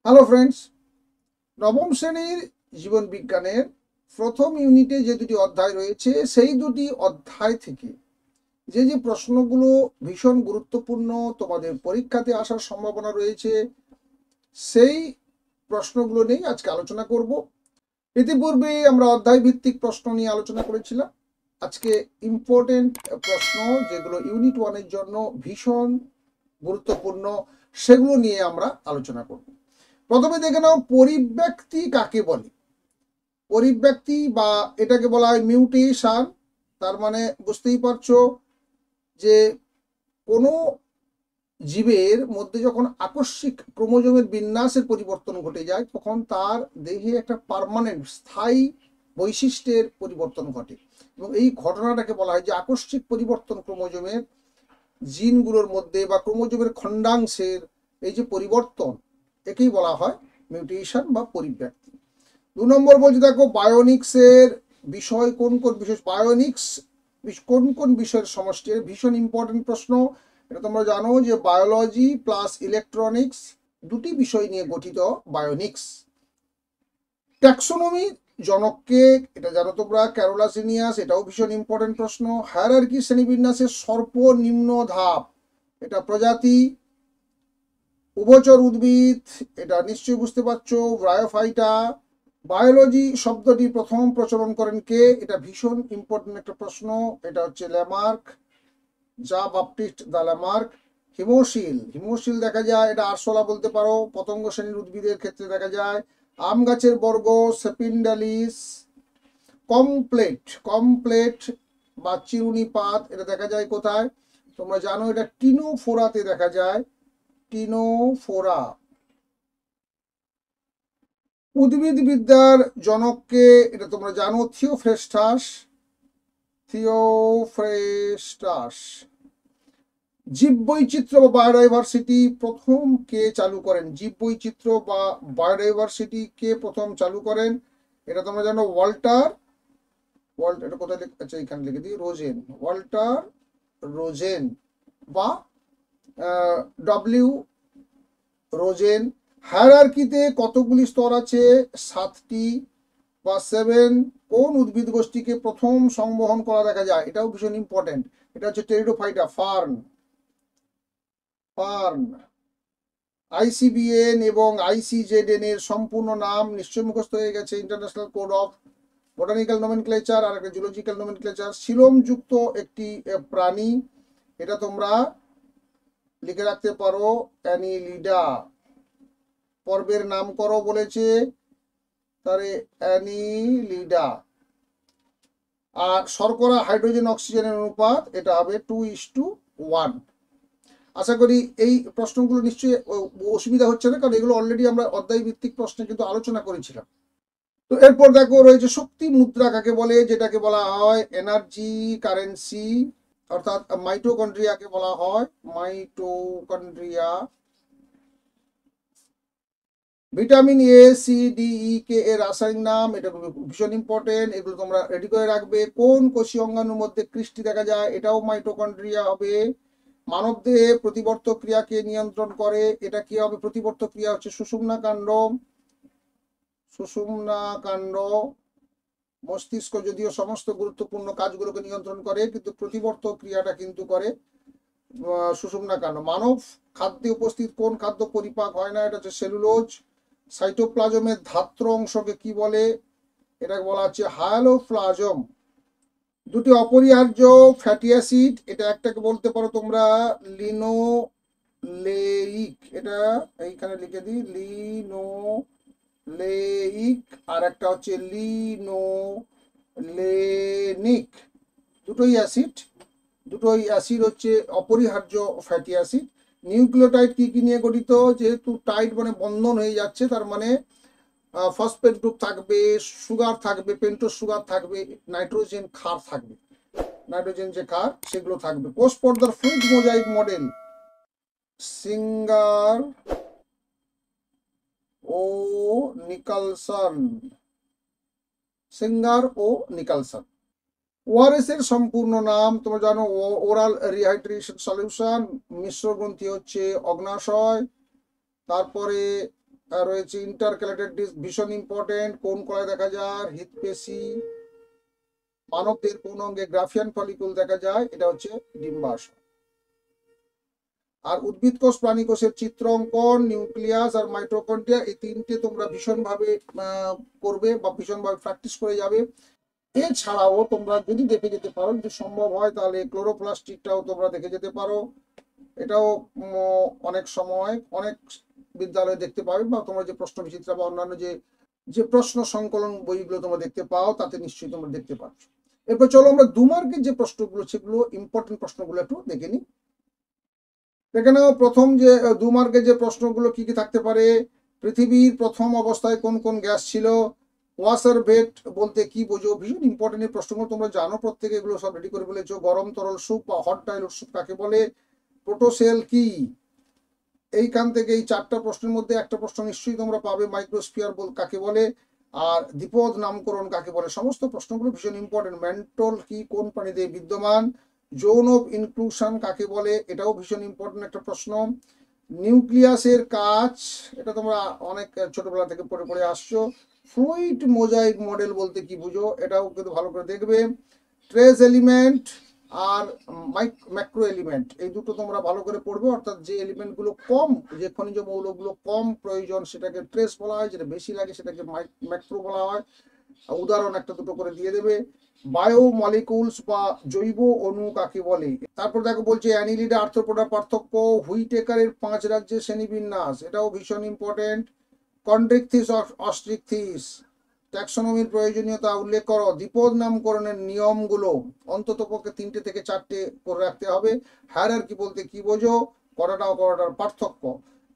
Hello friends, নবম শ্রেণীর জীবন বিজ্ঞানের প্রথম ইউনিটে যে দুটি অধ্যায় রয়েছে সেই দুটি অধ্যায় থেকে যে যে প্রশ্নগুলো ভীষণ গুরুত্বপূর্ণ, তোমাদের পরীক্ষাতে আসার সম্ভাবনা রয়েছে, সেই প্রশ্নগুলো নিয়ে আজকে আলোচনা করব। ইতিপূর্বে আমরা অধ্যায় ভিত্তিক প্রশ্ন নিয়ে আলোচনা করেছিলাম। আজকে ইম্পর্টেন্ট প্রশ্ন যেগুলো ইউনিট 1-এর জন্য ভীষণ গুরুত্বপূর্ণ, সেগুলো নিয়ে আমরা আলোচনা করব। প্রথমে দেখে নাও, পরিব্যক্তি কাকে বলে। পরিব্যক্তি বা এটাকে বলা হয় মিউটেশন। তার মানে বুঝতেই পারছো যে কোনো জীবের মধ্যে যখন আকস্মিক ক্রোমোজোমের বিন্যাসের পরিবর্তন ঘটে যায় তখন তার দেহে একটা পার্মানেন্ট স্থায়ী বৈশিষ্ট্যের পরিবর্তন ঘটে, এবং এই ঘটনাটাকে বলা হয় যে আকস্মিক পরিবর্তন ক্রোমোজোমের জিনগুলোর মধ্যে বা ক্রোমোজোমের খণ্ডাংশের এই যে পরিবর্তন, একেই বলা হয় মিউটেশন বা পরিব্যক্তি। 2 নম্বর বলছে, দেখো বায়োনিক্সের বিষয় কোন কোন বিষয়, বায়োনিক্স কোন কোন বিষয়ের সমষ্টি, ভীষণ ইম্পর্টেন্ট প্রশ্ন। এটা তোমরা জানো যে বায়োলজি প্লাস ইলেকট্রনিক্স দুটি বিষয় নিয়ে গঠিত বায়োনিক্স। ট্যাক্সোনমি জনককে, এটা জানো তোমরা, ক্যারোলাস লিনিয়াস, এটাও ভীষণ ইম্পর্টেন্ট প্রশ্ন। হায়ারার্কি শ্রেণীবিন্যাসের সর্বনিম্ন ধাপ, এটা প্রজাতি। উভচর উদ্ভিদ, এটা নিশ্চয়ই বুঝতে পারছো, ব্রায়োফাইটা। বায়োলজি শব্দটি প্রথম প্রচলন করেন কে, এটা ভীষণ ইম্পর্টেন্ট একটা প্রশ্ন, এটা হচ্ছে ল্যামার্ক, জা বাপটিস্ট দা ল্যামার্ক। হিমোশিল, হিমোশিল দেখা যায়, এটা আরশোলা বলতে পারো, পতঙ্গ শ্রেণীর উদ্ভিদের ক্ষেত্রে দেখা যায়। আম গাছের বর্গ সেপিন্ডালিস। কমপ্লেট, কমপ্লেট বা চিরুনি পাত, এটা দেখা যায় কোথায় তোমরা জানো, এটা টিনোফোরাতে দেখা যায়, টিনোফোরা। উদ্ভিদবিদ্যার জনককে, এটা তোমরা জানো, থিওফ্রেস্টাস, থিওফ্রেস্টাস। জীববৈচিত্র্য বা বায়োডাইভার্সিটি প্রথম কে চালু করেন, জীববৈচিত্র্য বা বায়োডাইভার্সিটি কে প্রথম চালু করেন, এটা তোমরা জানো ওয়াল্টার, এটা কোথায়, আচ্ছা এখানে লিখে দিই, রোজেন, ওয়াল্টার রোজেন বা ডব্লিউ রোজেন। হায়ারার্কিতে কতগুলি স্তর আছে, 7টি বা 7। কোন উদ্ভিদ গোষ্ঠীকে প্রথম সংবহন করা দেখা যায়, এটাও ভীষণ ইম্পর্টেন্ট, এটা হচ্ছে টেরিডোফাইটা, ফার্ন, ফার্ন। আইসিবিএন এবং আইসিজেডএন এর সম্পূর্ণ নাম নিশ্চয় মুখস্থ হয়ে গেছে, international code of botanical nomenclature আর একটা জুলজিক্যাল নোমেনক্লেচার। সিলোমযুক্ত একটি প্রাণী, এটা তোমরা লিখে রাখতে পারো, অ্যানিলিডা। পর্বের নাম করো বলেছে, তারে অ্যানিলিডা। আর শর্করা হাইড্রোজেন অক্সিজেনের অনুপাত, এটা হবে 2:1। আশা করি এই প্রশ্নগুলো নিশ্চয়ই অসুবিধা হচ্ছে না, কারণ এগুলো অলরেডি আমরা অধ্যায় ভিত্তিক প্রশ্নে কিন্তু আলোচনা করেছিলাম। তো এরপর দেখো রয়েছে শক্তি মুদ্রা কাকে বলে, যেটাকে বলা হয় এনার্জি কারেন্সি, অর্থাৎ মাইটোকন্ড্রিয়াকে বলা হয় mitochondria. Vitamin A, C, D, E, K এর রাসায়নিক নাম, এটা ভীষণ ইম্পর্টেন্ট, এগুলো তোমরা রেডি করে রাখবে। কোন কোষীয় অঙ্গাণুর মধ্যে কৃষ্টি দেখা যায়, এটাও মাইটোকন্ড্রিয়া হবে। মানব দেহে প্রতিবর্তক ক্রিয়াকে নিয়ন্ত্রণ করে, এটা কি হবে, প্রতিবর্তক ক্রিয়া হচ্ছে সুষুম্না কাণ্ড, সুষুম্না কাণ্ড। মস্তিষ্ক যদিও সমস্ত গুরুত্বপূর্ণ কাজগুলোকে নিয়ন্ত্রণ করে, কিন্তু প্রতিবর্তক ক্রিয়াটা কিন্তু করে সুষুম্না কাণ্ড। মানব খাদ্যে উপস্থিত কোন খাদ্য পরিপাক হয় না, এটা হচ্ছে সেলুলোজ। সাইটোপ্লাজমের ধাত্র অংশকে কি বলে, এটাকে বলা হচ্ছে হায়ালোপ্লাজম। দুটি অপরিহার্য ফ্যাটি অ্যাসিড, এটা একটাকে বলতে পারো তোমরা লিনোলেইক, এটা এইখানে লিখে দিই, লিনোলেইক, আর একটা হচ্ছে লিনোলেনিক। দুটোই অ্যাসিড, দুটোই অ্যাসিড হচ্ছে অপরিহার্য ফ্যাটি অ্যাসিড। নিউক্লিওটাইড কি কি নিয়ে গঠিত, যেহেতু টাইড মানে বন্ধন হয়ে যাচ্ছে, তার মানে ফসফেট গ্রুপ থাকবে, সুগার থাকবে, পেন্টোজ সুগার থাকবে, নাইট্রোজেন ক্ষার থাকবে, নাইট্রোজেন যে ক্ষার সেগুলো থাকবে। কোষ পর্দার ফ্লুইড মোজাইক মডেল, সিঙ্গার ও নিকলসন, সিঙ্গার ও নিকলসন। ওআরএস এর সম্পূর্ণ নাম তোমরা জানো, ওরাল রিহাইড্রেশন সলিউশন। মিশ্র গ্রন্থি হচ্ছে অগ্নাশয়। তারপরে রয়েছে ইন্টারক্যালেটেড ডিস্ক, ভীষণ ইম্পর্টেন্ট। কোন কলায় দেখা যায়? হৃৎপেশি। মানবদের কোন অঙ্গে গ্রাফিয়ান ফলিকুল দেখা যায়? এটা হচ্ছে ডিম্বাশয়। আর উদ্ভিদ কোষ, প্রাণী কোষের চিত্র অঙ্কন, নিউক্লিয়াস আর মাইটোকন্ড্রিয়া, এই তিনটে তোমরা ভীষণভাবে করবে বা ভীষণভাবে প্র্যাকটিস করে যাবে। এছাড়াও তোমরা যদি দেখে যেতে পারো, যদি সম্ভব হয় তাহলে ক্লোরোপ্লাস্টিকটাও তোমরা দেখে যেতে পারো। এটাও অনেক সময় অনেক বিদ্যালয়ে দেখতে পাবে, বা তোমরা যে প্রশ্ন বিচিত্রা বা অন্যান্য যে প্রশ্ন সংকলন বইগুলো তোমরা দেখতে পাও তাতে নিশ্চয়ই তোমরা দেখতে পাচ্ছ। এরপর চলো আমরা 2 মার্কের যে প্রশ্নগুলো, সেগুলো ইম্পর্টেন্ট প্রশ্নগুলো একটু দেখে নিই। এখানে প্রথম যে 2 মার্কের যে প্রশ্নগুলো কি কি থাকতে পারে? পৃথিবীর প্রথম অবস্থায় কোন কোন গ্যাস ছিল? ওয়াসার ভেট বলতে কি বোঝো? ভীষণ ইম্পর্টেন্ট এই প্রশ্নগুলো, তোমরা জানো প্রত্যেকে, এগুলো সব রেডি করে ফেলেছো। গরম তরল স্যুপ বা হট ডাইলুট স্যুপ কাকে বলে? প্রোটোসেল কি? এইখান থেকে এই 4টা প্রশ্নের মধ্যে একটা প্রশ্ন নিশ্চয়ই তোমরা পাবে, মাইক্রোস্ফিয়ার কাকে বলে? আর দ্বিপদ নামকরণ কাকে বলে? সমস্ত প্রশ্নগুলো ভীষণ ইম্পর্টেন্ট। মেন্টল কি কোন প্রাণীতে বিদ্যমান? জোন অফ ইনক্লুশন কাকে বলে? এটাও ভীষণ ইম্পর্টেন্ট একটা প্রশ্ন। নিউক্লিয়াসের কাজ, এটা তোমরা অনেক ছোটবেলা থেকে পড়ে পড়ে আসছো। ফ্লুইড মোজাইক মডেল বলতে কি বুঝো? এটাও কিন্তু ভালো করে দেখবে। ট্রেস এলিমেন্ট আর ম্যাক্রো এলিমেন্ট, এই দুটো তোমরা ভালো করে পড়বে। অর্থাৎ যে এলিমেন্টগুলো কম, যে খনিজ মৌলগুলো কম প্রয়োজন সেটাকে ট্রেস বলা হয়, যেটা বেশি লাগে সেটাকে ম্যাক্রো বলা হয়। উদাহরণ একটা দুটো করে দিয়ে দেবে। বায়ো মলিকুলস বা জৈব অণু কাকে বলে? তারপর দেখো বলছে অ্যানিলিডা আর্থ্রোপোডার পার্থক্য, হুইটেকারের 5 রাজ্যের শ্রেণীবিন্যাস, এটাও ভীষণ ইম্পর্টেন্ট। কন্ড্রিকথিস অস্ট্রিকথিস, ট্যাক্সোনমির প্রয়োজনীয়তা উল্লেখ করো। দ্বিপদ নামকরণের নিয়মগুলো অন্তত পক্ষে 3টে থেকে 4টে করে রাখতে হবে। হায়ারার্কি বলতে কি বোঝো? করাটা ও করাটার পার্থক্য।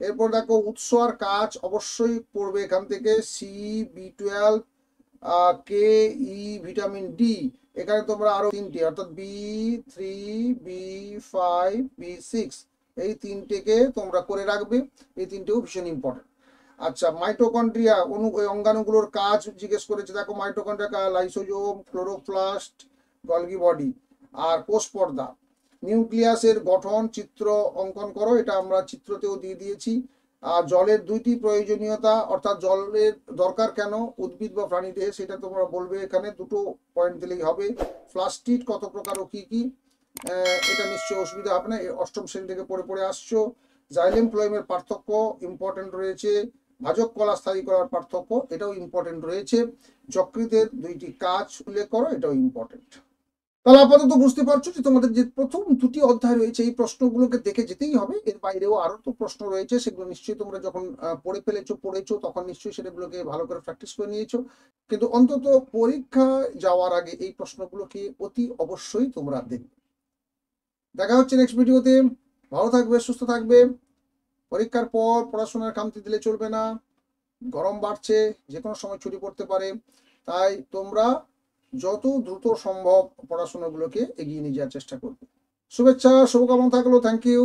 এরপর দেখো উৎস আর কাজ অবশ্যই পড়বে এখান থেকে। C, B12, কে, ই, ভিটামিন ডি। এখানে তোমরা আরো 3টে, অর্থাৎ B3, B5, B6, এই 3টেকে তোমরা করে রাখবে। এই 3টেও ভীষণ ইম্পর্টেন্ট। আচ্ছা, মাইটোকন্ড্রিয়া অঙ্গাণুগুলোর কাজ জিজ্ঞেস করেছে। দেখো mitochondria, lysosome, chloroplast, Golgi body আর কোষ পর্দা। নিউক্লিয়াসের গঠন চিত্র অঙ্কন করো, এটা আমরা চিত্রতেও দিয়ে দিয়েছি। আর জলের 2টি প্রয়োজনীয়তা, অর্থাৎ জলের দরকার কেন উদ্ভিদ বা প্রাণী দেহে, সেটা তোমরা বলবে। এখানে 2টো পয়েন্ট দিলেই হবে। প্লাস্টিড কত প্রকার ও কি কি, এটা নিশ্চয়ই অসুবিধা হবে না, 8ম শ্রেণী থেকে পড়ে পড়ে আসছো। জাইলেম ফ্লোয়েমের পার্থক্য ইম্পর্টেন্ট রয়েছে। ভাজক কলা স্থায়ী করার পার্থক্য, এটাও ইম্পর্টেন্ট রয়েছে। যকৃতের 2টি কাজ উল্লেখ করো, এটাও ইম্পর্টেন্ট। তাহলে আপাতত বুঝতে পারছো যে তোমাদের যে প্রথম 2টি অধ্যায় রয়েছে এই প্রশ্নগুলোকে দেখে যেতেই হবে। এর বাইরেও আরো তো প্রশ্ন রয়েছে, সেগুলো নিশ্চয়ই তোমরা যখন পড়েছো তখন নিশ্চয়ই সেগুলোকে ভালো করে প্র্যাকটিস করে নিয়েছো। কিন্তু অন্তত পরীক্ষা যাওয়ার আগে এই প্রশ্নগুলোকে অতি অবশ্যই তোমরা দেখবে। দেখা হচ্ছে নেক্সট ভিডিওতে। ভালো থাকবে, সুস্থ থাকবে। পরীক্ষার পর পড়াশোনার খামতি দিলে চলবে না। গরম বাড়ছে, যে কোনো সময় ছুটি পড়তে পারে, তাই তোমরা যত দ্রুত সম্ভব পড়াশোনাগুলোকে এগিয়ে নিয়ে যাওয়ার চেষ্টা করবে। শুভেচ্ছা, শুভকামনা থাকলো। Thank you.